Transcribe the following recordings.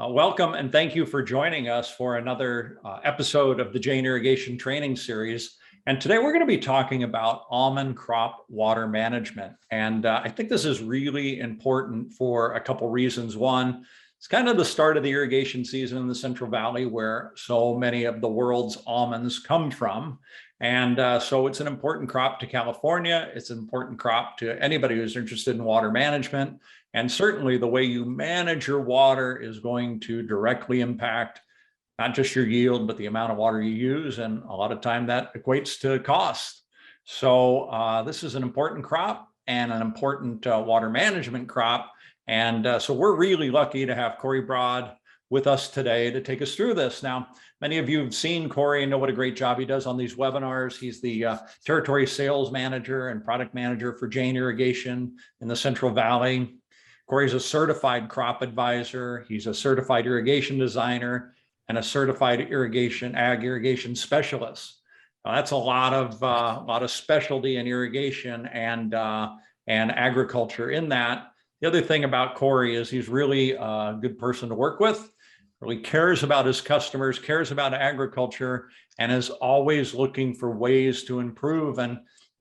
Welcome and thank you for joining us for another episode of the Jain Irrigation Training Series. And today we're going to be talking about almond crop water management. And I think this is really important for a couple reasons. One, it's kind of the start of the irrigation season in the Central Valley where so many of the world's almonds come from. And so it's an important crop to California. It's an important crop to anybody who's interested in water management. And certainly the way you manage your water is going to directly impact not just your yield, but the amount of water you use. And a lot of time that equates to cost. So this is an important crop and an important water management crop. And so we're really lucky to have Cory with us today to take us through this. Now, many of you have seen Cory and know what a great job he does on these webinars. He's the territory sales manager and product manager for Jain Irrigation in the Central Valley. Cory's a certified crop advisor. He's a certified irrigation designer and a certified ag irrigation specialist. That's a lot of specialty in irrigation and agriculture in that. The other thing about Cory is he's really a good person to work with, really cares about his customers, cares about agriculture, and is always looking for ways to improve. And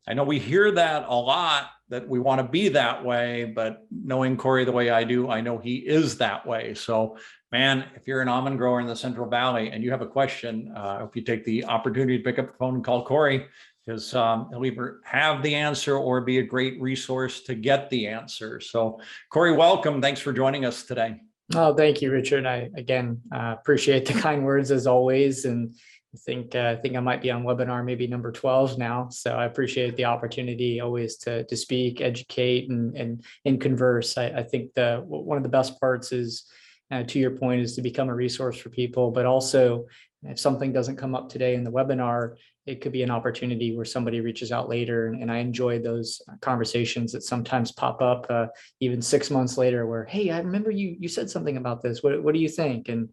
I know we hear that a lot, that we want to be that way, but knowing Cory the way I do, I know he is that way. So, man, if you're an almond grower in the Central Valley and you have a question, I hope you take the opportunity to pick up the phone and call Cory, because he'll either have the answer or be a great resource to get the answer. So, Cory, welcome. Thanks for joining us today. Oh, thank you, Richard. I again appreciate the kind words as always, and I think I might be on webinar maybe number 12 now. So I appreciate the opportunity always to speak, educate, and converse. I think one of the best parts is, to your point, is to become a resource for people, but also if something doesn't come up today in the webinar, it could be an opportunity where somebody reaches out later. And I enjoy those conversations that sometimes pop up even 6 months later where, hey, I remember you said something about this. What do you think? And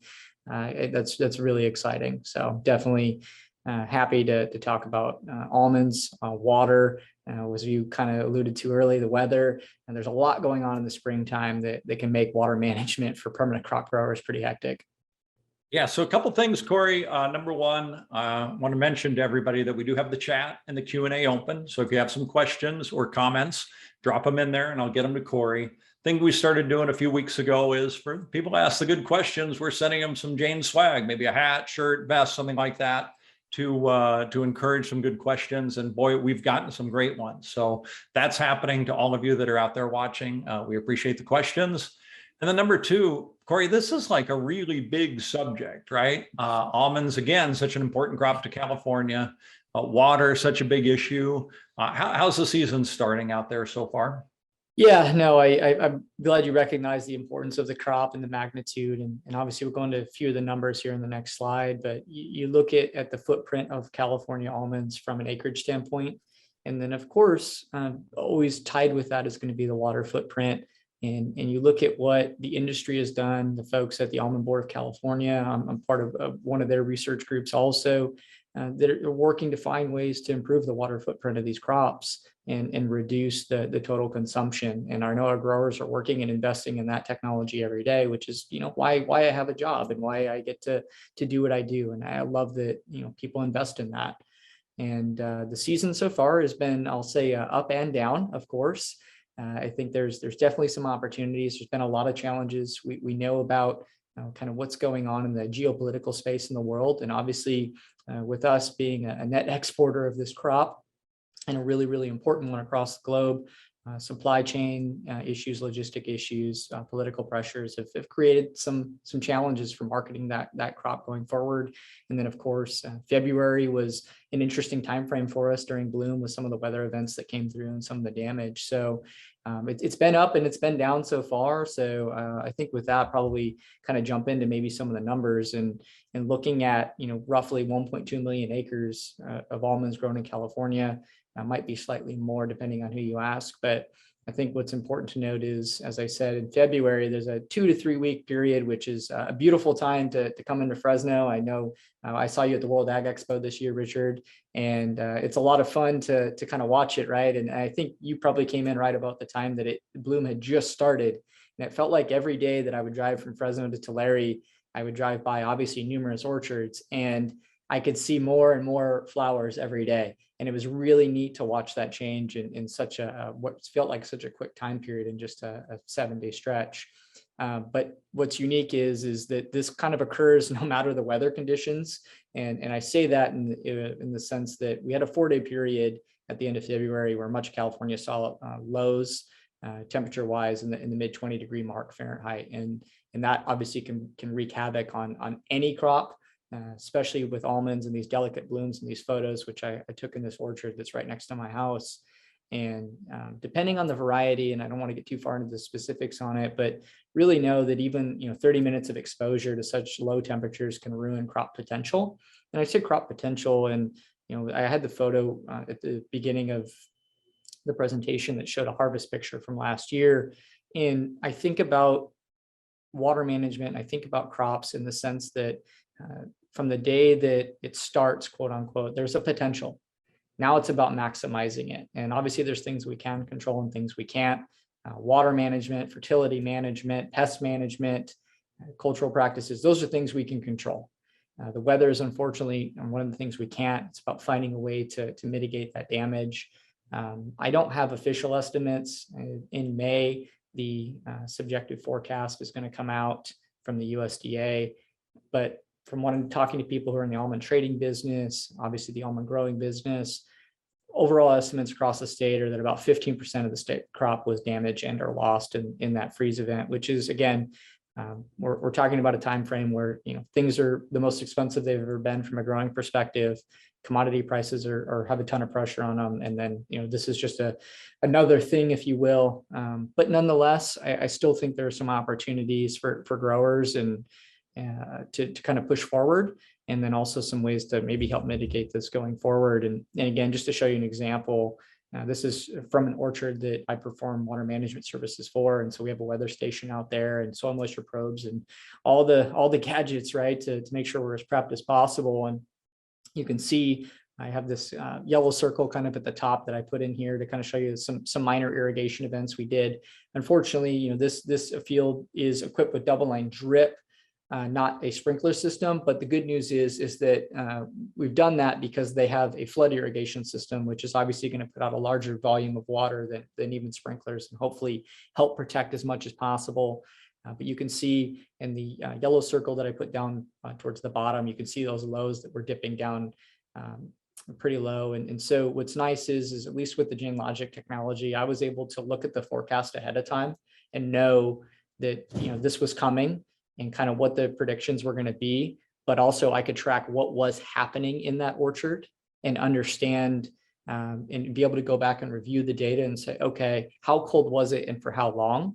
that's really exciting. So definitely happy to talk about almonds, water, as you kind of alluded to early, the weather. And there's a lot going on in the springtime that can make water management for permanent crop growers pretty hectic. Yeah, so a couple things, Cory. Number one, I want to mention to everybody that we do have the chat and the Q&A open. So if you have some questions or comments, drop them in there and I'll get them to Cory. Thing we started doing a few weeks ago is for people to ask the good questions, we're sending them some Jain swag, maybe a hat, shirt, vest, something like that, to encourage some good questions. And boy, we've gotten some great ones. So that's happening to all of you that are out there watching. We appreciate the questions. And then number two, Cory, this is like a really big subject, right? Almonds, again, such an important crop to California. Water, such a big issue. How's the season starting out there so far? Yeah, no, I'm glad you recognize the importance of the crop and the magnitude. And obviously, we're going to a few of the numbers here in the next slide. But you look at the footprint of California almonds from an acreage standpoint. And then, of course, always tied with that is going to be the water footprint. And you look at what the industry has done, the folks at the Almond Board of California, I'm part of one of their research groups also, that are working to find ways to improve the water footprint of these crops and reduce the total consumption. And I know our growers are working and investing in that technology every day, which is, why I have a job and why I get to do what I do. And I love that, people invest in that. And the season so far has been, I'll say, up and down, of course. I think there's definitely some opportunities. There's been a lot of challenges. We know about kind of what's going on in the geopolitical space in the world. And obviously, with us being a net exporter of this crop and a really, really important one across the globe, supply chain issues, logistic issues, political pressures have created some challenges for marketing that crop going forward. And then, of course, February was an interesting time frame for us during bloom with some of the weather events that came through and some of the damage. So it's been up and it's been down so far. So I think with that, probably kind of jump into maybe some of the numbers and looking at roughly 1.2 million acres of almonds grown in California. Might be slightly more depending on who you ask, but I think what's important to note is, as I said, in February, there's a 2 to 3 week period, which is a beautiful time to come into Fresno. I know I saw you at the World Ag Expo this year, Richard, and it's a lot of fun to kind of watch it, right? And I think you probably came in right about the time that bloom had just started. And it felt like every day that I would drive from Fresno to Tulare, I would drive by obviously numerous orchards, and I could see more and more flowers every day. And it was really neat to watch that change in such what felt like such a quick time period in just a 7-day stretch. But what's unique is that this kind of occurs no matter the weather conditions. And I say that in the sense that we had a 4-day period at the end of February where much of California saw lows temperature wise in the mid 20-degree mark Fahrenheit. And that obviously can wreak havoc on any crop, especially with almonds and these delicate blooms in these photos, which I took in this orchard that's right next to my house. And depending on the variety, and I don't want to get too far into the specifics on it, but really know that even 30 minutes of exposure to such low temperatures can ruin crop potential. And I say crop potential, and I had the photo at the beginning of the presentation that showed a harvest picture from last year. And I think about water management, I think about crops in the sense that from the day that it starts, quote unquote, there's a potential. Now it's about maximizing it. And obviously there's things we can control and things we can't. Water management, fertility management, pest management, cultural practices, those are things we can control. The weather is unfortunately one of the things we can't. It's about finding a way to mitigate that damage. I don't have official estimates. In May, the subjective forecast is going to come out from the USDA, but from what I'm talking to people who are in the almond trading business, obviously the almond growing business, overall estimates across the state are that about 15% of the state crop was damaged and or lost in that freeze event, which is, again, we're talking about a time frame where things are the most expensive they've ever been from a growing perspective. Commodity prices are have a ton of pressure on them, and then this is just another thing, if you will. But nonetheless, I still think there are some opportunities for growers and to kind of push forward, and then also some ways to maybe help mitigate this going forward. And again, just to show you an example, this is from an orchard that I perform water management services for. And so we have a weather station out there and soil moisture probes and all the gadgets, right, to make sure we're as prepped as possible. And you can see I have this yellow circle kind of at the top that I put in here to kind of show you some minor irrigation events we did. Unfortunately, this field is equipped with double line drip, not a sprinkler system. But the good news is that we've done that because they have a flood irrigation system, which is obviously going to put out a larger volume of water than even sprinklers, and hopefully help protect as much as possible. But you can see in the yellow circle that I put down towards the bottom, you can see those lows that were dipping down pretty low. And so what's nice is at least with the Jain Logic technology, I was able to look at the forecast ahead of time and know that this was coming and kind of what the predictions were going to be. But also I could track what was happening in that orchard and understand and be able to go back and review the data and say, okay, how cold was it and for how long?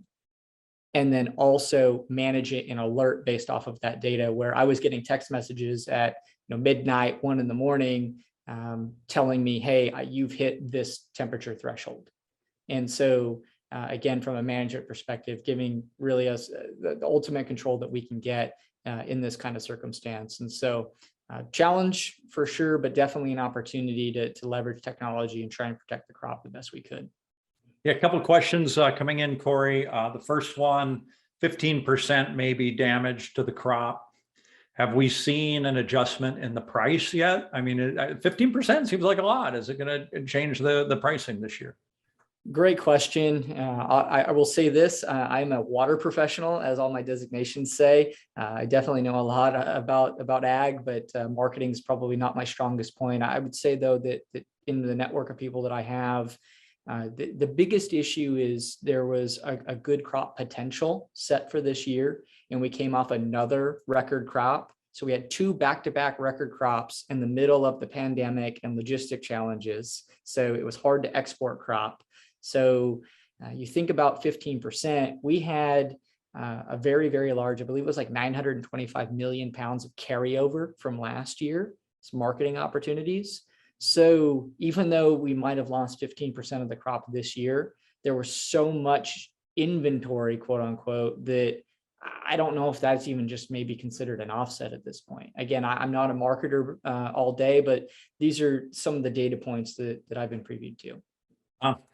And then also manage it and alert based off of that data, where I was getting text messages at midnight, 1 a.m, telling me, hey, you've hit this temperature threshold. And so again, from a management perspective, giving really us the ultimate control that we can get in this kind of circumstance. And so challenge for sure, but definitely an opportunity to leverage technology and try and protect the crop the best we could. Yeah, a couple of questions coming in, Cory. The first one, 15% maybe damage to the crop. Have we seen an adjustment in the price yet? I mean, 15% seems like a lot. Is it going to change the pricing this year? Great question. I will say this, I'm a water professional, as all my designations say. I definitely know a lot about ag, but marketing is probably not my strongest point. I would say, though, that in the network of people that I have, the biggest issue is there was a good crop potential set for this year, and we came off another record crop. So we had 2 back-to-back record crops in the middle of the pandemic and logistic challenges. So it was hard to export crop. So you think about 15%, we had a very, very large, I believe it was like 925 million pounds of carryover from last year, some marketing opportunities. So even though we might have lost 15% of the crop this year, there was so much inventory, quote unquote, that I don't know if that's even just maybe considered an offset at this point. Again, I'm not a marketer all day, but these are some of the data points that I've been previewed to.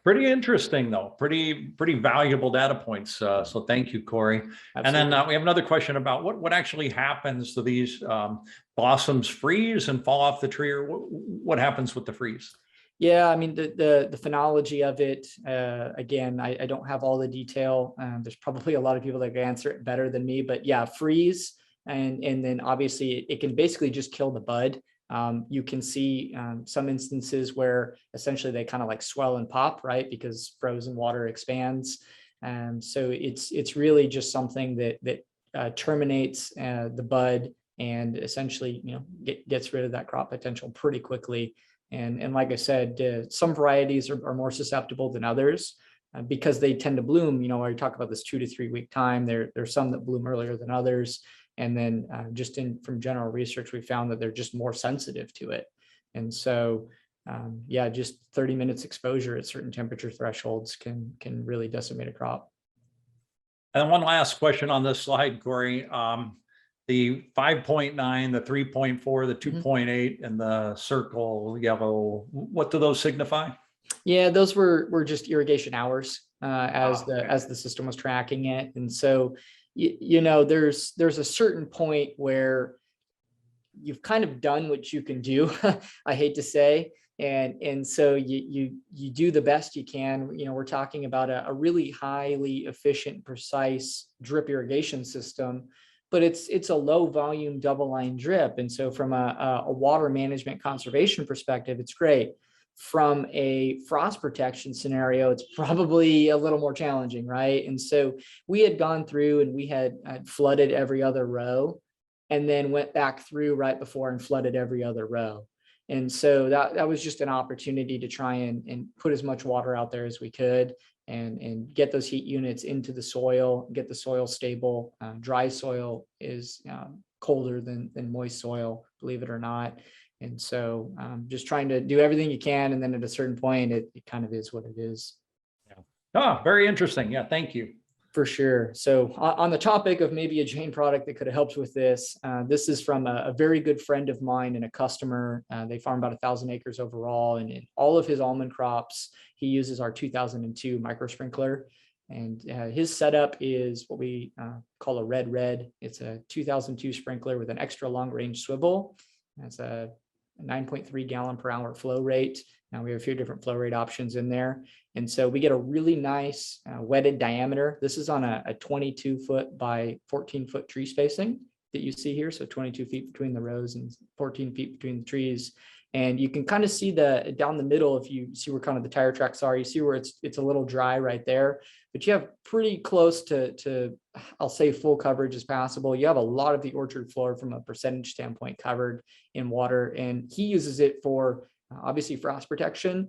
Pretty interesting, though. Pretty valuable data points. So thank you, Cory. And then Absolutely. we have another question about what actually happens to these blossoms freeze and fall off the tree, or what happens with the freeze? Yeah, I mean, the phenology of it, again, I don't have all the detail. There's probably a lot of people that can answer it better than me, but yeah, freeze. And then obviously it can basically just kill the bud. You can see some instances where essentially they kind of like swell and pop, right? Because frozen water expands. So it's really just something that terminates the bud and essentially, gets rid of that crop potential pretty quickly. And like I said, some varieties are more susceptible than others because they tend to bloom. Where you talk about this 2 to 3 week time, there's some that bloom earlier than others. And then just from general research, we found that they're just more sensitive to it. And so, yeah, just 30 minutes exposure at certain temperature thresholds can really decimate a crop. And one last question on this slide, Cory. The 5.9, the 3.4, the 2.8, and the circle yellow, what do those signify? Yeah, those were just irrigation hours as okay. the system was tracking it. And so, there's a certain point where you've kind of done what you can do, I hate to say. And so you do the best you can. We're talking about a really highly efficient, precise drip irrigation system, but it's a low volume double line drip. And so from a water management conservation perspective, it's great. From a frost protection scenario, it's probably a little more challenging, right? And so we had gone through and we had flooded every other row and then went back through right before and flooded every other row. And so that was just an opportunity to try and put as much water out there as we could and get those heat units into the soil, get the soil stable. Dry soil is colder than moist soil, believe it or not. And so just trying to do everything you can. And then at a certain point, it kind of is what it is. Yeah. Very interesting. Yeah, thank you. For sure. So on the topic of maybe a Jain product that could have helped with this, this is from a very good friend of mine and a customer. They farm about 1,000 acres overall, and in all of his almond crops, he uses our 2002 micro sprinkler. And his setup is what we call a red. It's a 2002 sprinkler with an extra long range swivel. That's a 9.3 gallon per hour flow rate. Now we have a few different flow rate options in there. And so we get a really nice wetted diameter. This is on a 22 foot by 14 foot tree spacing that you see here. So 22 feet between the rows and 14 feet between the trees. And you can kind of see down the middle, if you see where kind of the tire tracks are, you see where it's a little dry right there, but you have pretty close to I'll say full coverage as possible. You have a lot of the orchard floor from a percentage standpoint covered in water, and he uses it for obviously frost protection,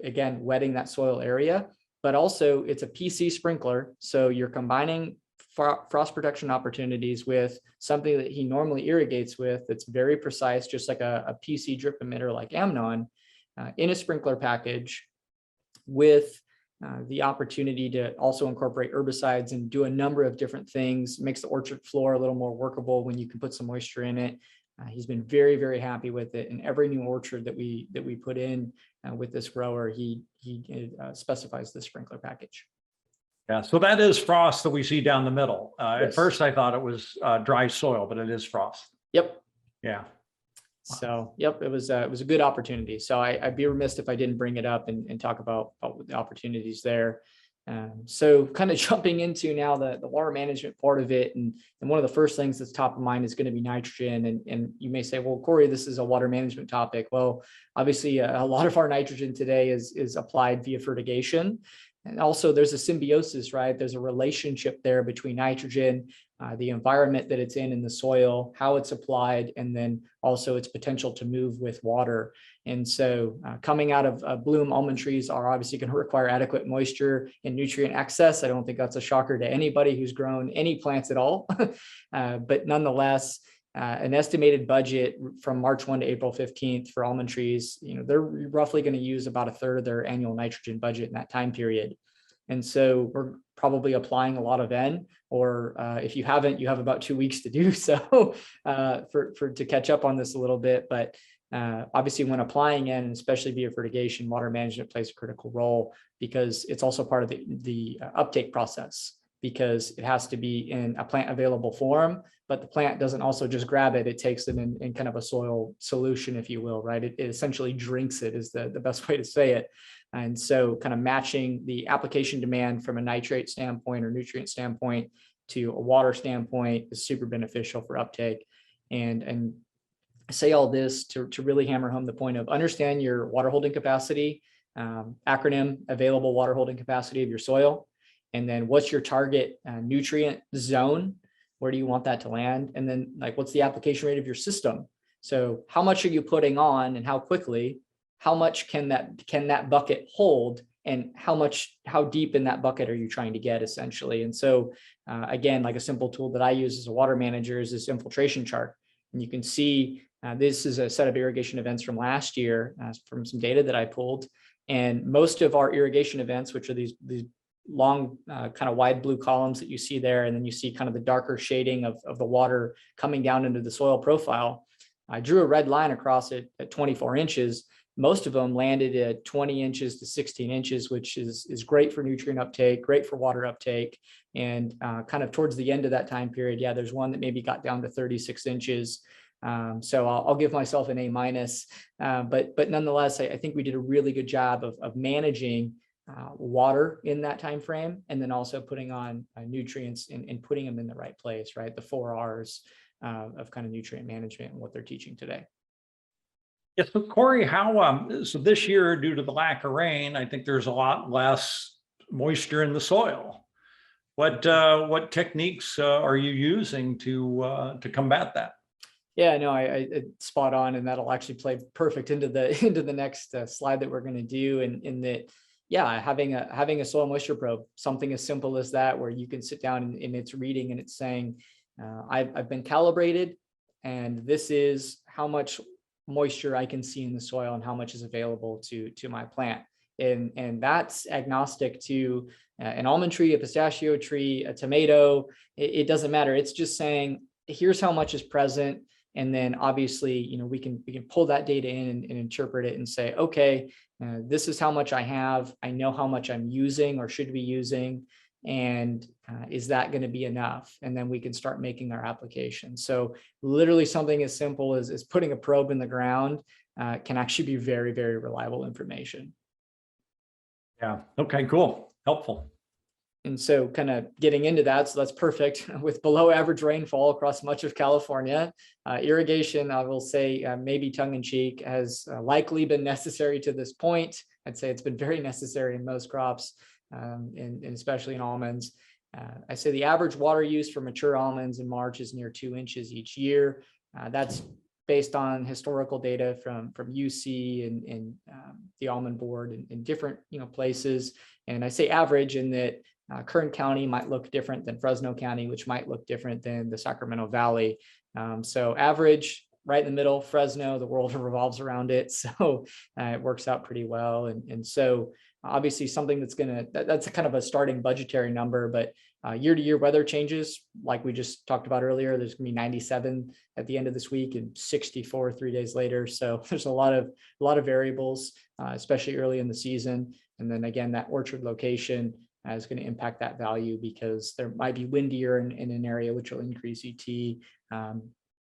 again, wetting that soil area, but also it's a PC sprinkler. So you're combining frost protection opportunities with something that he normally irrigates with that's very precise, just like a PC drip emitter like Amnon, in a sprinkler package with the opportunity to also incorporate herbicides and do a number of different things. Makes the orchard floor a little more workable when you can put some moisture in it. He's been very, very happy with it. And every new orchard that we put in with this grower, he specifies the sprinkler package. Yeah, so that is frost that we see down the middle. Yes. At first, I thought it was dry soil, but it is frost. Yep. Yeah. So, yep, it was a good opportunity. So I'd be remiss if I didn't bring it up and talk about the opportunities there. So kind of jumping into now the water management part of it. And one of the first things that's top of mind is going to be nitrogen. And you may say, well, Cory, this is a water management topic. Well, obviously a lot of our nitrogen today is applied via fertigation. And also there's a symbiosis, right? There's a relationship there between nitrogen, the environment that it's in the soil, how it's applied, and then also its potential to move with water. And so coming out of bloom, almond trees are obviously going to require adequate moisture and nutrient access. I don't think that's a shocker to anybody who's grown any plants at all. But nonetheless, an estimated budget from March 1 to April 15th for almond trees, they're roughly going to use about a third of their annual nitrogen budget in that time period. And so we're probably applying a lot of N, or if you haven't, you have about 2 weeks to do so to catch up on this a little bit. But Obviously, when applying in, and especially via irrigation, water management plays a critical role because it's also part of the uptake process, because it has to be in a plant available form, but the plant doesn't also just grab it. It takes it in kind of a soil solution, if you will, right? It essentially drinks it is the best way to say it. And so kind of matching the application demand from a nitrate standpoint or nutrient standpoint to a water standpoint is super beneficial for uptake. And I say all this to really hammer home the point of understand your water holding capacity, acronym available water holding capacity of your soil. And then what's your target nutrient zone? Where do you want that to land? And then like, what's the application rate of your system? So how much are you putting on and how quickly? How much can that bucket hold? And how deep in that bucket are you trying to get essentially? And so again, like a simple tool that I use as a water manager is this infiltration chart. And you can see this is a set of irrigation events from last year from some data that I pulled. And most of our irrigation events, which are these long kind of wide blue columns that you see there, and then you see kind of the darker shading of the water coming down into the soil profile. I drew a red line across it at 24 inches. Most of them landed at 20 inches to 16 inches, which is great for nutrient uptake, great for water uptake. And kind of towards the end of that time period, yeah, there's one that maybe got down to 36 inches. So I'll give myself an A-, but nonetheless, I think we did a really good job of managing water in that time frame, and then also putting on nutrients and putting them in the right place, right? The 4 R's of kind of nutrient management and what they're teaching today. Yeah, so Cory, so this year, due to the lack of rain, I think there's a lot less moisture in the soil. What techniques are you using to combat that? Yeah, no, I spot on, and that'll actually play perfect into the next slide that we're going to do. In that, yeah, having a soil moisture probe, something as simple as that, where you can sit down and it's reading and it's saying, I've been calibrated, and this is how much moisture I can see in the soil and how much is available to my plant. And that's agnostic to an almond tree, a pistachio tree, a tomato. It doesn't matter. It's just saying, here's how much is present. And then obviously, we can pull that data in and interpret it and say, okay, this is how much I have. I know how much I'm using or should be using. And is that going to be enough? And then we can start making our application. So literally something as simple as putting a probe in the ground can actually be very, very reliable information. Yeah. Okay, cool. Helpful. And so kind of getting into that, so that's perfect. With below average rainfall across much of California, irrigation, I will say maybe tongue in cheek, has likely been necessary to this point. I'd say it's been very necessary in most crops, and especially in almonds. I say the average water use for mature almonds in March is near 2 inches each year. That's based on historical data from UC and the Almond Board in different places. And I say average in that Kern County might look different than Fresno County, which might look different than the Sacramento Valley. So average, right in the middle, Fresno, the world revolves around it. So it works out pretty well. And so obviously something that's kind of a starting budgetary number, but year to year weather changes, like we just talked about earlier. There's gonna be 97 at the end of this week and 64 3 days later. So there's a lot of variables, especially early in the season. And then again, that orchard location is going to impact that value because there might be windier in an area, which will increase ET.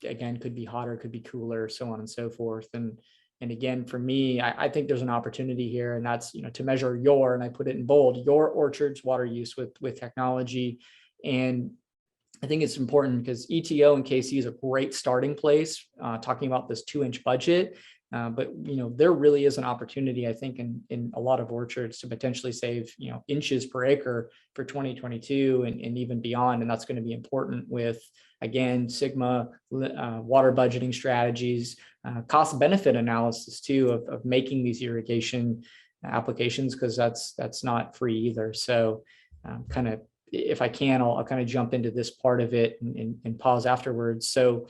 Again, could be hotter, could be cooler, so on and so forth. And again, for me, I think there's an opportunity here, and that's to measure and I put it in bold, your orchard's water use with technology. And I think it's important because ETO and KC is a great starting place, talking about this 2-inch budget. But there really is an opportunity, I think, in a lot of orchards to potentially save inches per acre for 2022 and even beyond. And that's going to be important with, again, Sigma water budgeting strategies, cost benefit analysis too of making these irrigation applications, because that's not free either. So kind of, if I can, I'll kind of jump into this part of it and pause afterwards. So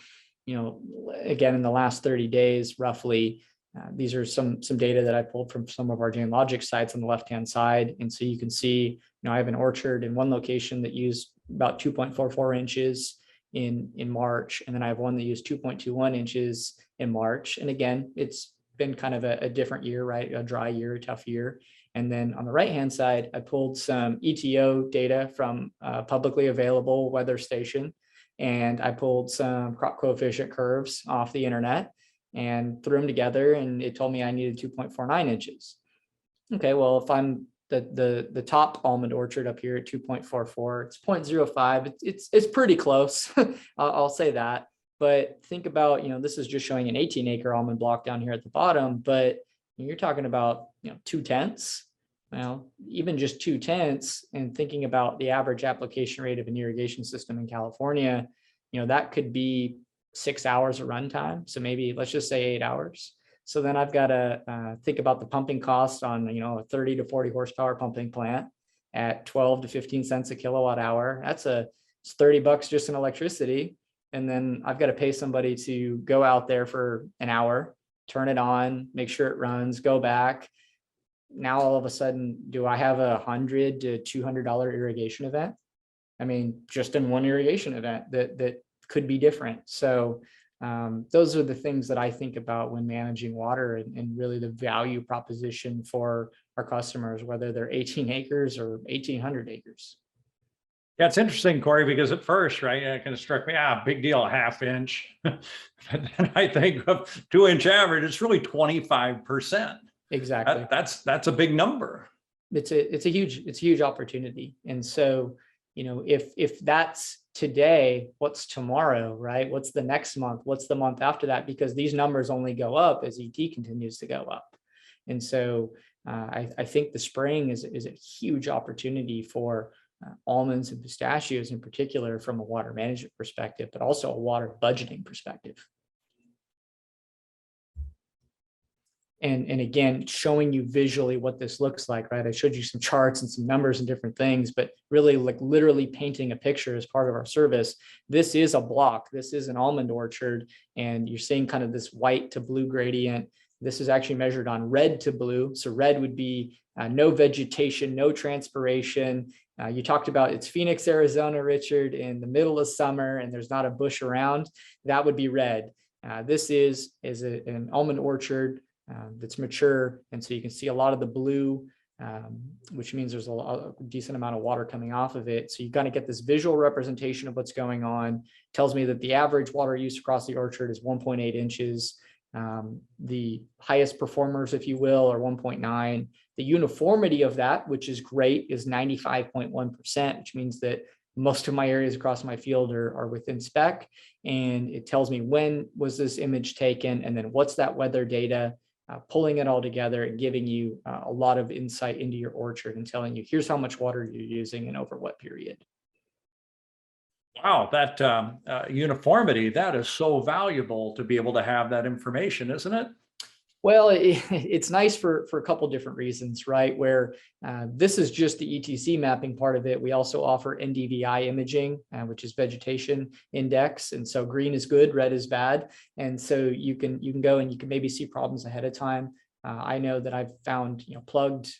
again, in the last 30 days, roughly, these are some data that I pulled from some of our Jain Logic sites on the left-hand side. And so you can see, I have an orchard in one location that used about 2.44 inches. in March, and then I have one that used 2.21 inches in March. And again, it's been kind of a different year, right? A dry year, a tough year. And then on the right-hand side, I pulled some ETO data from a publicly available weather station, and I pulled some crop coefficient curves off the internet and threw them together, and it told me I needed 2.49 inches. Okay, well, if I'm the top almond orchard up here at 2.44, it's 0.05. It's pretty close. I'll say that. But think about, this is just showing an 18-acre almond block down here at the bottom, but you're talking about 2/10. Well, even just 2/10, and thinking about the average application rate of an irrigation system in California, that could be 6 hours of runtime. So maybe let's just say 8 hours. So then I've got to think about the pumping cost on a 30 to 40 horsepower pumping plant at 12 to 15 cents a kilowatt hour. It's $30 just in electricity. And then I've got to pay somebody to go out there for an hour, turn it on, make sure it runs, go back. Now all of a sudden, do I have a $100 to $200 irrigation event? I mean, just in one irrigation event that could be different. So those are the things that I think about when managing water, and really the value proposition for our customers, whether they're 18 acres or 1,800 acres. Yeah, it's interesting, Cory, because at first, right, it kind of struck me, big deal, a half inch. But then I think of 2-inch average, it's really 25%. Exactly. That's a big number. It's a huge opportunity. And so, if that's today, what's tomorrow, right? What's the next month? What's the month after that? Because these numbers only go up as ET continues to go up. And so I think the spring is a huge opportunity for almonds and pistachios in particular, from a water management perspective, but also a water budgeting perspective. And again, showing you visually what this looks like, right? I showed you some charts and some numbers and different things, but really literally painting a picture as part of our service. This is a block. This is an almond orchard, and you're seeing kind of this white to blue gradient. This is actually measured on red to blue. So red would be no vegetation, no transpiration. You talked about it's Phoenix, Arizona, Richard, in the middle of summer, and there's not a bush around. That would be red. This is an almond orchard that's mature. And so you can see a lot of the blue, which means there's a decent amount of water coming off of it. So you got to get this visual representation of what's going on. It tells me that the average water use across the orchard is 1.8 inches. The highest performers, if you will, are 1.9. The uniformity of that, which is great, is 95.1%, which means that most of my areas across my field are within spec. And it tells me when was this image taken, and then what's that weather data, pulling it all together and giving you a lot of insight into your orchard and telling you, here's how much water you're using and over what period. Wow, that uniformity, that is so valuable to be able to have that information, isn't it? Well, it's nice for a couple of different reasons, right? Where this is just the ETC mapping part of it. We also offer NDVI imaging, which is vegetation index. And so green is good, red is bad. And so you can go and you can maybe see problems ahead of time. I know that I've found plugged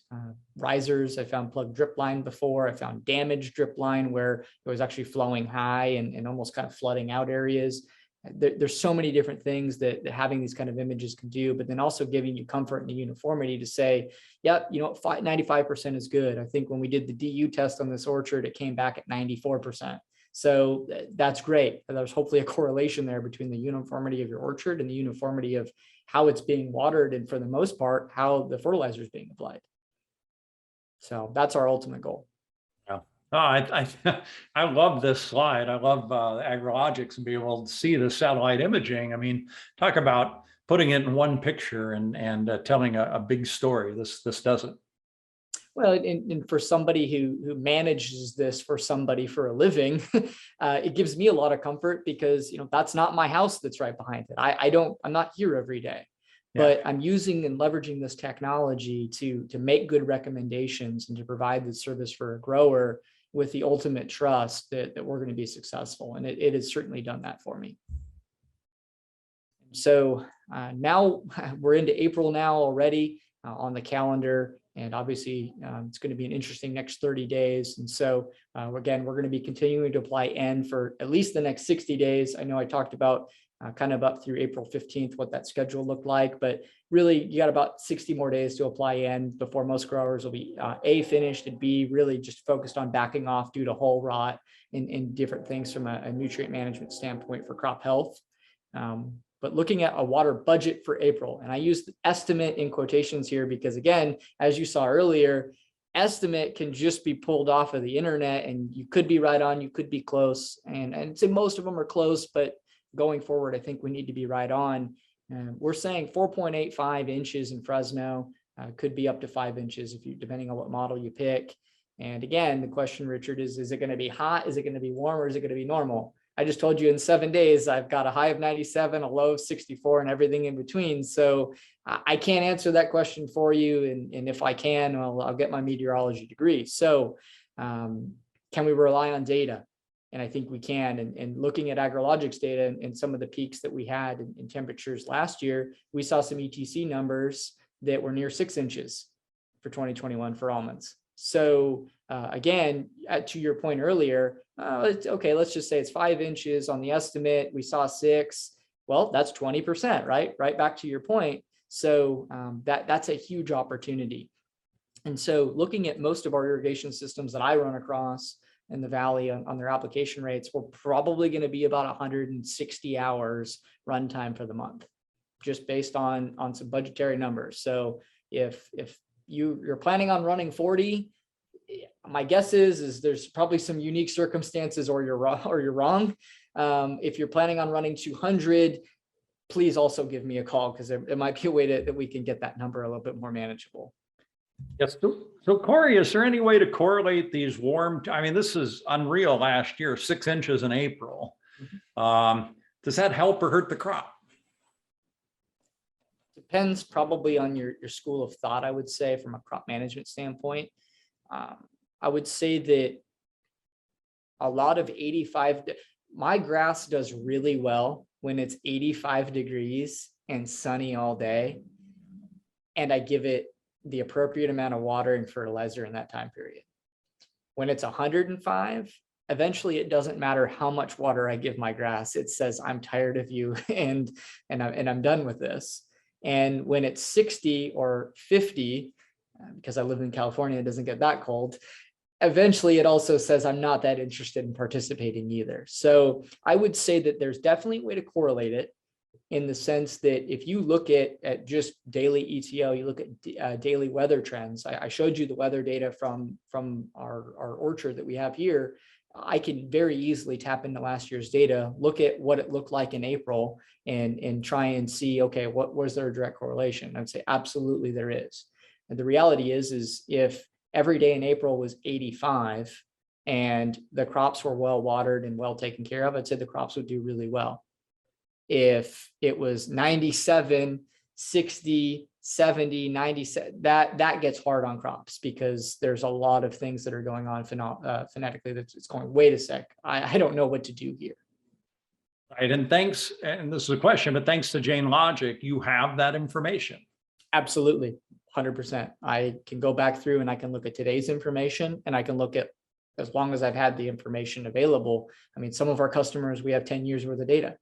risers. I found plugged drip line before. I found damaged drip line where it was actually flowing high and almost kind of flooding out areas. There's so many different things that having these kind of images can do, but then also giving you comfort and the uniformity to say, yeah, 95% is good. I think when we did the DU test on this orchard, it came back at 94%. So that's great. There's hopefully a correlation there between the uniformity of your orchard and the uniformity of how it's being watered, and for the most part, how the fertilizer is being applied. So that's our ultimate goal. Yeah. Oh, I love this slide. I love agrologics and being able to see the satellite imaging. I mean, talk about putting it in one picture and telling a big story. This does it. Well, and for somebody who manages this for somebody for a living, it gives me a lot of comfort because that's not my house that's right behind it. I'm not here every day, but I'm using and leveraging this technology to make good recommendations and to provide the service for a grower with the ultimate trust that we're going to be successful. And it has certainly done that for me. So now we're into April now already on the calendar. And obviously, it's going to be an interesting next 30 days. And so, again, we're going to be continuing to apply N for at least the next 60 days. I know I talked about kind of up through April 15th, what that schedule looked like, but really you got about 60 more days to apply N before most growers will be A, finished, and B, really just focused on backing off due to hull rot and different things from a nutrient management standpoint for crop health. But looking at a water budget for April, and I use the estimate in quotations here because, again, as you saw earlier, estimate can just be pulled off of the internet, and you could be right on, you could be close, and I'd say most of them are close, but going forward, I think we need to be right on. We're saying 4.85 inches in Fresno, could be up to 5 inches if you, depending on what model you pick. And again, the question, Richard, is it going to be hot? Is it going to be warm, or is it going to be normal? I just told you in 7 days, I've got a high of 97, a low of 64, and everything in between. So I can't answer that question for you. And if I can, well, I'll get my meteorology degree. So can we rely on data? And I think we can. And looking at AgriLogic's data and some of the peaks that we had in temperatures last year, we saw some ETC numbers that were near 6 inches for 2021 for almonds. So again, to your point earlier, okay, let's just say it's 5 inches on the estimate. We saw 6. Well, that's 20%, right? Right back to your point. So that's a huge opportunity. And so looking at most of our irrigation systems that I run across in the Valley on their application rates, we're probably going to be about 160 hours runtime for the month, just based on some budgetary numbers. So if you're planning on running 40, my guess is there's probably some unique circumstances, or you're wrong. If you're planning on running 200, please also give me a call, because there might be a way that we can get that number a little bit more manageable. Yes. So Cory, is there any way to correlate these warm? I mean, this is unreal last year, 6 inches in April. Does that help or hurt the crop? Depends probably on your school of thought, I would say, from a crop management standpoint. I would say that a lot of 85, my grass does really well when it's 85 degrees and sunny all day, and I give it the appropriate amount of water and fertilizer in that time period. When it's 105, eventually it doesn't matter how much water I give my grass. It says, I'm tired of you and I'm done with this. And when it's 60 or 50, because I live in California, it doesn't get that cold, eventually it also says I'm not that interested in participating either. So I would say that there's definitely a way to correlate it, in the sense that if you look at just daily ETO, you look at daily weather trends. I showed you the weather data from our orchard that we have here. I can very easily tap into last year's data, look at what it looked like in April, and try and see, okay, what was there a direct correlation? I'd say absolutely there is. And the reality is if every day in April was 85 and the crops were well watered and well taken care of, I'd say the crops would do really well. If it was 97, 60, 70, 97, that gets hard on crops, because there's a lot of things that are going on phonetically that's it's going, wait a sec, I don't know what to do here. Right. And thanks, and this is a question, but thanks to Jain Logic, you have that information. Absolutely. 100%. I can go back through and I can look at today's information, and I can look at, as long as I've had the information available. I mean, some of our customers, we have 10 years worth of data.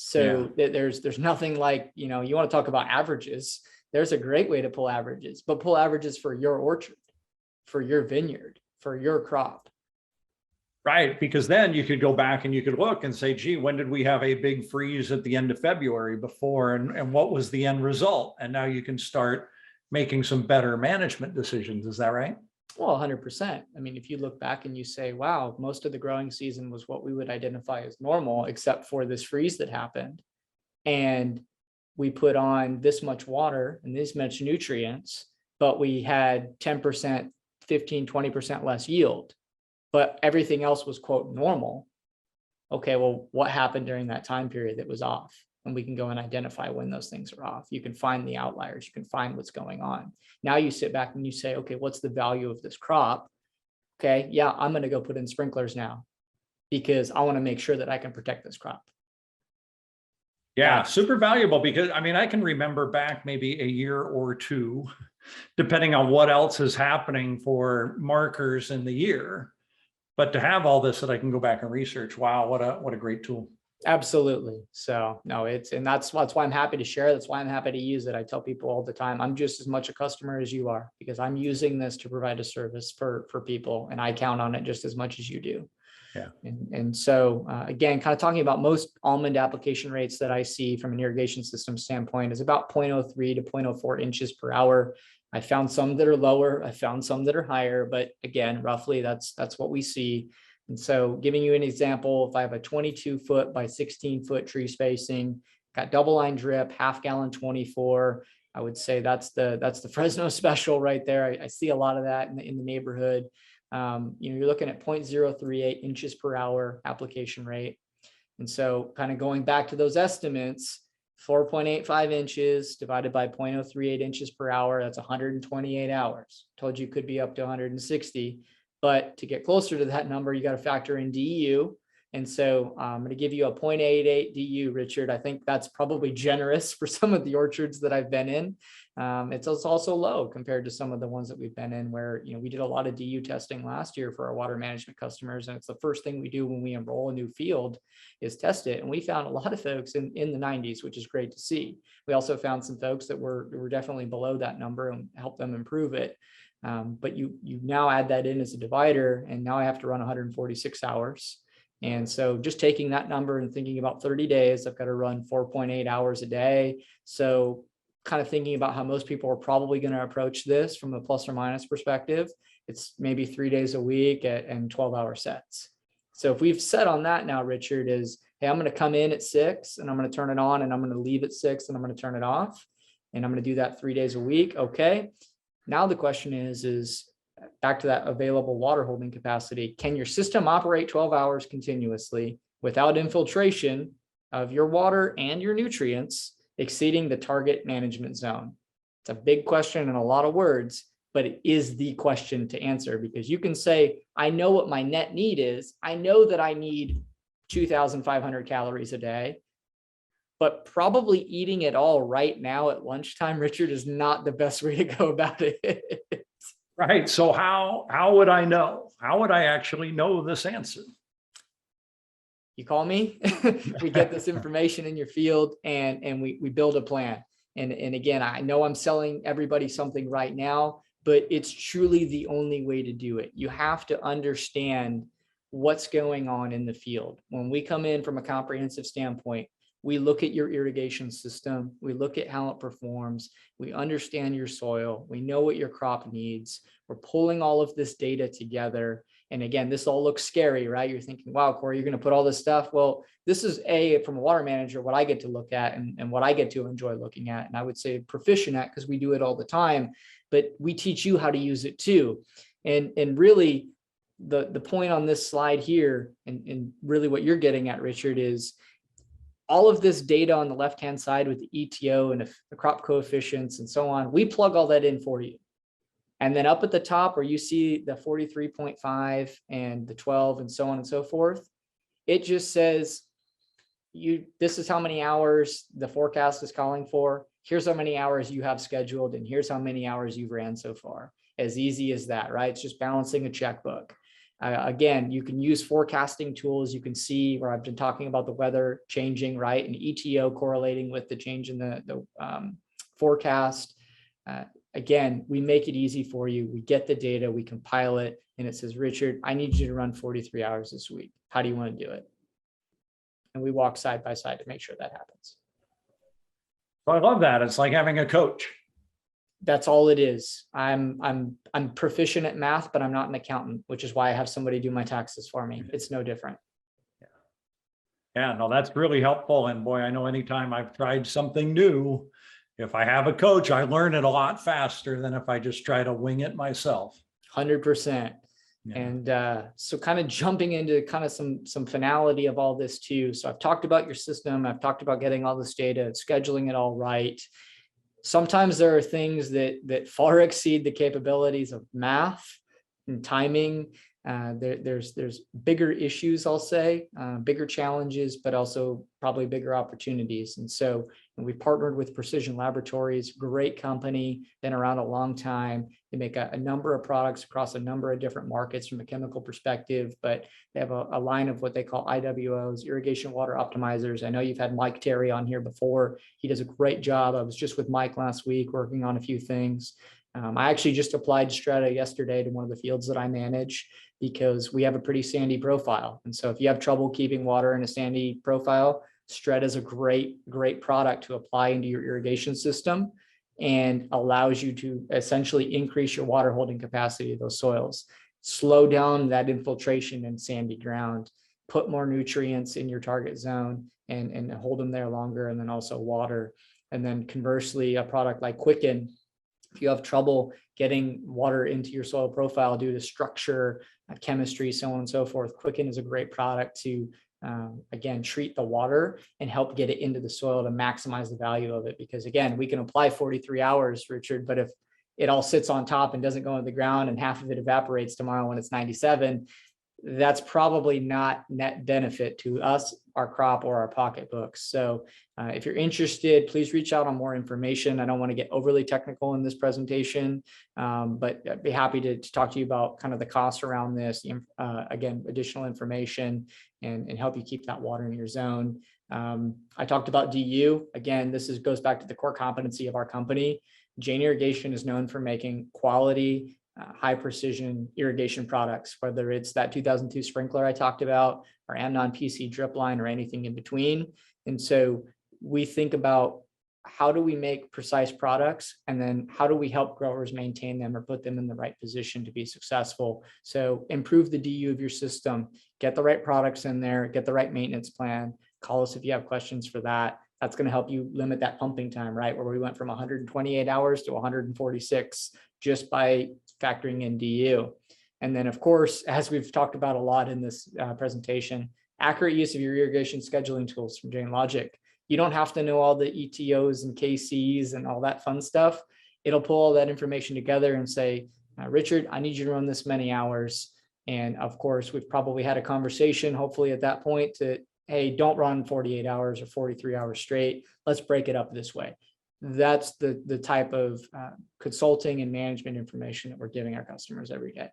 So yeah, there's nothing like, you want to talk about averages. There's a great way to pull averages, but pull averages for your orchard, for your vineyard, for your crop. Right, because then you could go back and you could look and say, gee, when did we have a big freeze at the end of February before, and what was the end result? And now you can start making some better management decisions. Is that right? Well, 100%. I mean, if you look back and you say, wow, most of the growing season was what we would identify as normal, except for this freeze that happened. And we put on this much water and this much nutrients, but we had 10%, 15, 20% less yield, but everything else was, quote, normal. Okay, well, what happened during that time period that was off? And we can go and identify when those things are off. You can find the outliers. You can find what's going on. Now you sit back and you say, okay, what's the value of this crop? Okay, yeah, I'm going to go put in sprinklers now, because I want to make sure that I can protect this crop. Yeah, super valuable, because I mean, I can remember back maybe a year or two depending on what else is happening for markers in the year. But to have all this that I can go back and research, wow, what a great tool. Absolutely. So no, that's why I'm happy to share. That's why I'm happy to use it. I tell people all the time, I'm just as much a customer as you are, because I'm using this to provide a service for people, and I count on it just as much as you do. Yeah. And so again, kind of talking about most almond application rates that I see from an irrigation system standpoint is about 0.03 to 0.04 inches per hour. I found some that are lower. I found some that are higher, but again, roughly that's what we see. And so giving you an example, if I have a 22-foot by 16-foot tree spacing, got double line drip, half gallon 24, I would say that's the Fresno special right there. I see a lot of that in the neighborhood. You're looking at 0.038 inches per hour application rate. And so kind of going back to those estimates, 4.85 inches divided by 0.038 inches per hour, that's 128 hours. Told you could be up to 160. But to get closer to that number, you got to factor in DU. And so I'm going to give you a 0.88 DU, Richard. I think that's probably generous for some of the orchards that I've been in. It's also low compared to some of the ones that we've been in where, we did a lot of DU testing last year for our water management customers. And it's the first thing we do when we enroll a new field is test it. And we found a lot of folks in the 90s, which is great to see. We also found some folks that were definitely below that number and helped them improve it. But you now add that in as a divider, and now I have to run 146 hours. And so just taking that number and thinking about 30 days, I've got to run 4.8 hours a day. So kind of thinking about how most people are probably going to approach this from a plus or minus perspective, it's maybe 3 days a week and 12-hour sets. So if we've set on that now, Richard, is, hey, I'm going to come in at 6 and I'm going to turn it on, and I'm going to leave at 6 and I'm going to turn it off. And I'm going to do that 3 days a week. Okay. Now the question is back to that available water holding capacity. Can your system operate 12 hours continuously without infiltration of your water and your nutrients exceeding the target management zone? It's a big question and a lot of words, but it is the question to answer, because you can say, I know what my net need is. I know that I need 2,500 calories a day. But probably eating it all right now at lunchtime, Richard, is not the best way to go about it. Right. So how would I know? How would I actually know this answer? You call me, we get this information in your field, and we build a plan. And again, I know I'm selling everybody something right now, but it's truly the only way to do it. You have to understand what's going on in the field. When we come in from a comprehensive standpoint, we look at your irrigation system, we look at how it performs, we understand your soil, we know what your crop needs, we're pulling all of this data together. And again, this all looks scary, right? You're thinking, wow, Cory, you're going to put all this stuff. Well, this is from a water manager, what I get to look at and what I get to enjoy looking at. And I would say proficient at, because we do it all the time, but we teach you how to use it too. And really the point on this slide here, and really what you're getting at, Richard, is all of this data on the left-hand side with the ETO and the crop coefficients and so on, we plug all that in for you. And then up at the top where you see the 43.5 and the 12 and so on and so forth, it just says, this is how many hours the forecast is calling for. Here's how many hours you have scheduled, and here's how many hours you've ran so far. As easy as that, right? It's just balancing a checkbook. Again, you can use forecasting tools. You can see where I've been talking about the weather changing, right? And ETO correlating with the change in the forecast. Again, we make it easy for you. We get the data, we compile it, and it says, Richard, I need you to run 43 hours this week. How do you want to do it? And we walk side by side to make sure that happens. So I love that. It's like having a coach. That's all it is. I'm proficient at math, but I'm not an accountant, which is why I have somebody do my taxes for me. It's no different. Yeah, no, that's really helpful. And boy, I know anytime I've tried something new, if I have a coach, I learn it a lot faster than if I just try to wing it myself. 100%. Yeah. And so kind of jumping into kind of some finality of all this too. So I've talked about your system. I've talked about getting all this data, scheduling it all right. Sometimes there are things that far exceed the capabilities of math and timing. There's bigger issues, I'll say, bigger challenges, but also probably bigger opportunities. And so we partnered with Precision Laboratories, great company, been around a long time. They make a number of products across a number of different markets from a chemical perspective, but they have a line of what they call IWOs, irrigation water optimizers. I know you've had Mike Terry on here before. He does a great job. I was just with Mike last week working on a few things. I actually just applied Strata yesterday to one of the fields that I manage because we have a pretty sandy profile. And so if you have trouble keeping water in a sandy profile, Strata is a great product to apply into your irrigation system and allows you to essentially increase your water holding capacity of those soils, slow down that infiltration in sandy ground, put more nutrients in your target zone and hold them there longer, and then also water. And then conversely, a product like Quicken, if you have trouble getting water into your soil profile due to structure, chemistry, so on and so forth, Quicken is a great product to, again, treat the water and help get it into the soil to maximize the value of it. Because again, we can apply 43 hours, Richard, but if it all sits on top and doesn't go into the ground and half of it evaporates tomorrow when it's 97, that's probably not net benefit to us, our crop, or our pocketbooks. So if you're interested, please reach out on more information. I don't want to get overly technical in this presentation, but I'd be happy to talk to you about kind of the costs around this, again, additional information and help you keep that water in your zone. I talked about DU. Again, this goes back to the core competency of our company. Jain Irrigation is known for making quality, high precision irrigation products, whether it's that 2002 sprinkler I talked about, or Amnon PC drip line, or anything in between. And so we think about how do we make precise products, and then how do we help growers maintain them or put them in the right position to be successful. So improve the DU of your system, get the right products in there, get the right maintenance plan. Call us if you have questions for that. That's going to help you limit that pumping time, right? Where we went from 128 hours to 146 just by factoring in DU. And then, of course, as we've talked about a lot in this presentation, accurate use of your irrigation scheduling tools from Jain Logic. You don't have to know all the ETOs and KCs and all that fun stuff. It'll pull all that information together and say, Richard, I need you to run this many hours. And of course, we've probably had a conversation, hopefully at that point, to, hey, don't run 48 hours or 43 hours straight. Let's break it up this way. That's the type of consulting and management information that we're giving our customers every day.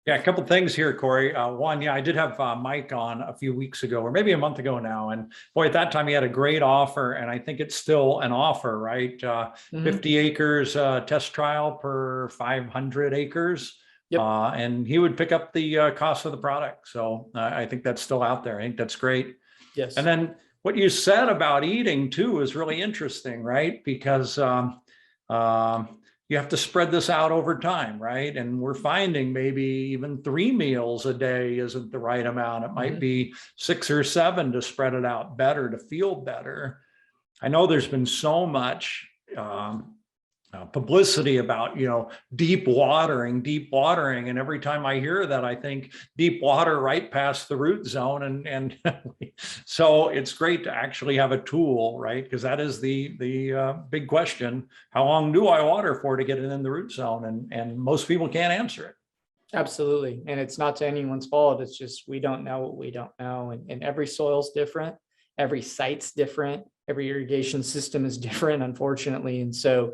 Yeah, a couple of things here, Cory. One, yeah, I did have Mike on a few weeks ago, or maybe a month ago now. And boy, at that time he had a great offer, and I think it's still an offer, right? 50 acres test trial per 500 acres. Yep. And he would pick up the cost of the product. So I think that's still out there. I think that's great. Yes. And then what you said about eating too is really interesting, right? Because you have to spread this out over time, right? And we're finding maybe even 3 meals a day isn't the right amount. It might be 6 or 7 to spread it out better, to feel better. I know there's been so much publicity about, deep watering. And every time I hear that, I think deep water right past the root zone. And so it's great to actually have a tool, right? Because that is the big question. How long do I water for to get it in the root zone? And most people can't answer it. Absolutely. And it's not to anyone's fault. It's just, we don't know what we don't know. And every soil's different. Every site's different. Every irrigation system is different, unfortunately. And so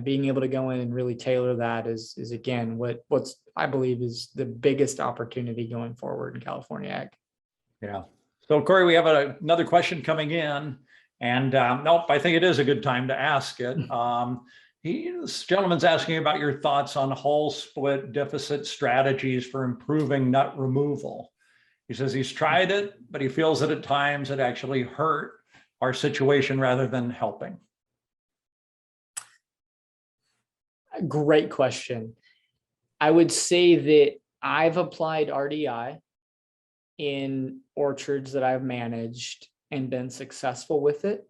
being able to go in and really tailor that is again, what's I believe is the biggest opportunity going forward in California ag. Yeah. So Cory, we have another question coming in, and nope, I think it is a good time to ask it. This gentleman's asking about your thoughts on hull split deficit strategies for improving nut removal. He says he's tried it, but he feels that at times it actually hurt our situation rather than helping. Great question. I would say that I've applied RDI in orchards that I've managed and been successful with it.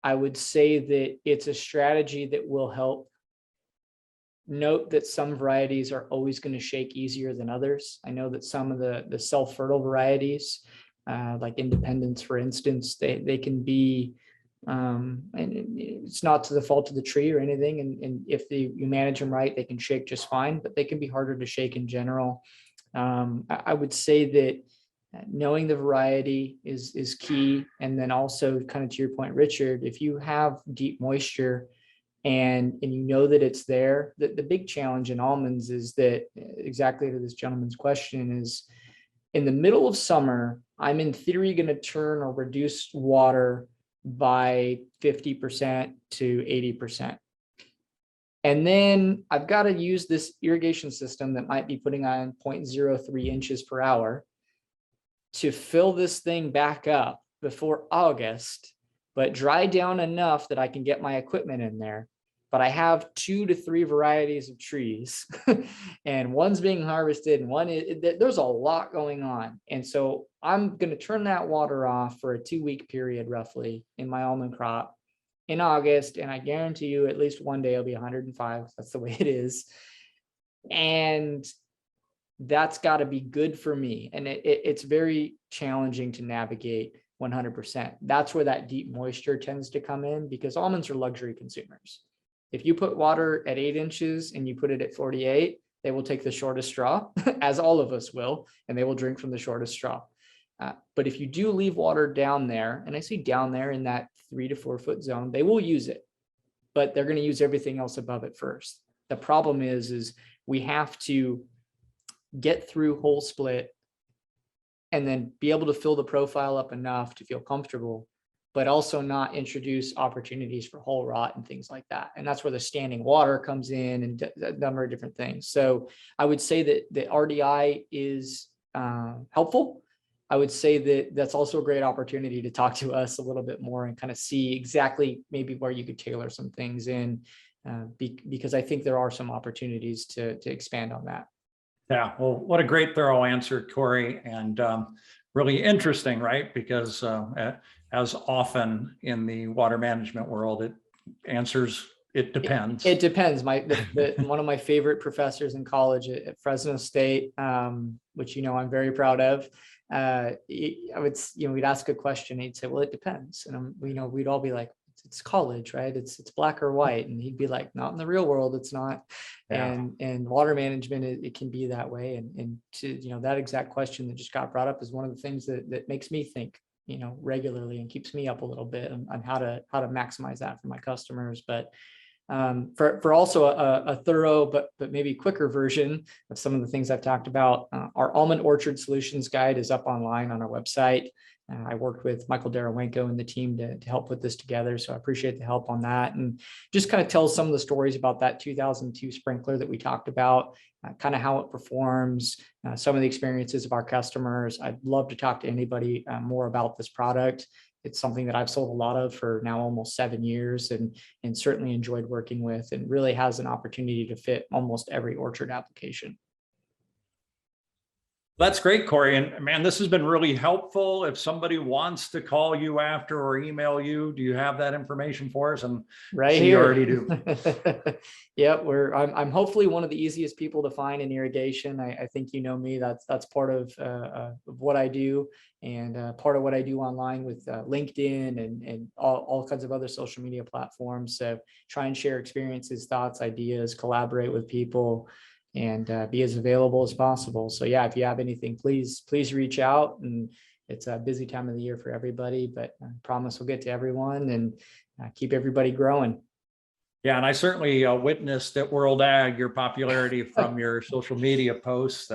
I would say that it's a strategy that will help. Note that some varieties are always going to shake easier than others. I know that some of the self-fertile varieties, like Independence, for instance, they can be And it's not to the fault of the tree or anything. And if you manage them right, they can shake just fine, but they can be harder to shake in general. I would say that knowing the variety is key. And then also kind of to your point, Richard, if you have deep moisture and you know that it's there, the big challenge in almonds is that, exactly to this gentleman's question, is in the middle of summer, I'm in theory going to turn or reduce water by 50% to 80%. And then I've got to use this irrigation system that might be putting on 0.03 inches per hour to fill this thing back up before August, but dry down enough that I can get my equipment in there. But I have 2 to 3 varieties of trees and one's being harvested and there's a lot going on. And so I'm going to turn that water off for a 2-week period roughly in my almond crop in August. And I guarantee you at least one day it'll be 105. That's the way it is. And that's got to be good for me. And it's very challenging to navigate 100%. That's where that deep moisture tends to come in, because almonds are luxury consumers. If you put water at 8 inches and you put it at 48, they will take the shortest straw, as all of us will, and they will drink from the shortest straw. But if you do leave water down there, and I say down there in that 3 to 4 foot zone, they will use it, but they're going to use everything else above it first. The problem is we have to get through whole split and then be able to fill the profile up enough to feel comfortable, but also not introduce opportunities for whole rot and things like that. And that's where the standing water comes in and a number of different things. So I would say that the RDI is helpful. I would say that that's also a great opportunity to talk to us a little bit more and kind of see exactly maybe where you could tailor some things in, because I think there are some opportunities to expand on that. Yeah, well, what a great thorough answer, Cory, and really interesting, right? Because as often in the water management world, it answers, it depends. It depends. One of my favorite professors in college at Fresno State, which, I'm very proud of, we'd ask a question, he'd say, well, it depends. And we'd all be like, it's college, right? It's black or white. And he'd be like, not in the real world, it's not. Yeah. And water management, it can be that way. And to, that exact question that just got brought up is one of the things that makes me think, regularly, and keeps me up a little bit on how to maximize that for my customers. But for also a thorough but maybe quicker version of some of the things I've talked about, our Almond Orchard Solutions Guide is up online on our website. I worked with Michael Darawenko and the team to help put this together, so I appreciate the help on that. And just kind of tells some of the stories about that 2002 sprinkler that we talked about, kind of how it performs, some of the experiences of our customers. I'd love to talk to anybody more about this product. It's something that I've sold a lot of for now almost 7 years, and certainly enjoyed working with, and really has an opportunity to fit almost every orchard application. That's great, Cory. And man, this has been really helpful. If somebody wants to call you after or email you, do you have that information for us? And right here. You already do. Yeah, I'm hopefully one of the easiest people to find in irrigation. I think me. That's part of what I do, and part of what I do online with LinkedIn and all kinds of other social media platforms. So try and share experiences, thoughts, ideas, collaborate with people, and be as available as possible. So yeah, if you have anything, please reach out. And it's a busy time of the year for everybody, but I promise we'll get to everyone and keep everybody growing. Yeah, and I certainly witnessed at World Ag your popularity from your social media posts.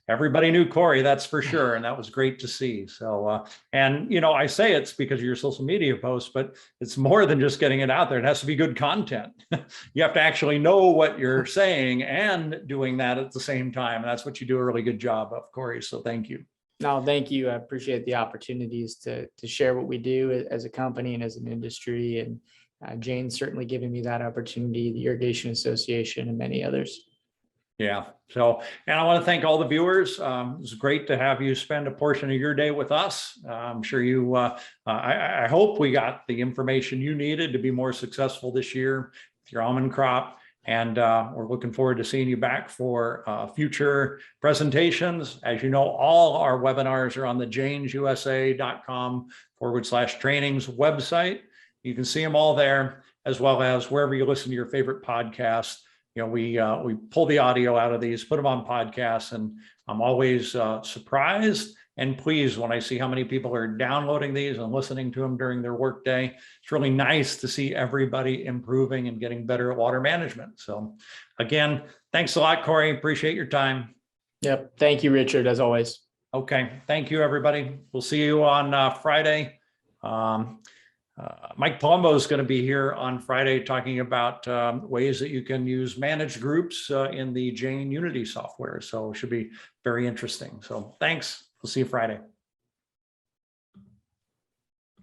Everybody knew Cory, that's for sure, and that was great to see. So, and I say it's because of your social media posts, but it's more than just getting it out there. It has to be good content. You have to actually know what you're saying and doing that at the same time. And that's what you do a really good job of, Cory. So thank you. No, thank you. I appreciate the opportunities to share what we do as a company and as an industry. And Jain's certainly giving me that opportunity, the Irrigation Association, and many others. Yeah. So, and I want to thank all the viewers. It was great to have you spend a portion of your day with us. I'm sure you, I hope we got the information you needed to be more successful this year with your almond crop. And we're looking forward to seeing you back for future presentations. As you know, all our webinars are on the jainsusa.com/trainings website. You can see them all there, as well as wherever you listen to your favorite podcasts. We pull the audio out of these, put them on podcasts, and I'm always surprised and pleased when I see how many people are downloading these and listening to them during their workday. It's really nice to see everybody improving and getting better at water management. So again, thanks a lot, Cory. Appreciate your time. Yep. Thank you, Richard, as always. Okay. Thank you, everybody. We'll see you on Friday. Mike Palumbo is going to be here on Friday talking about ways that you can use managed groups in the Jain Unity software. So it should be very interesting. So thanks. We'll see you Friday.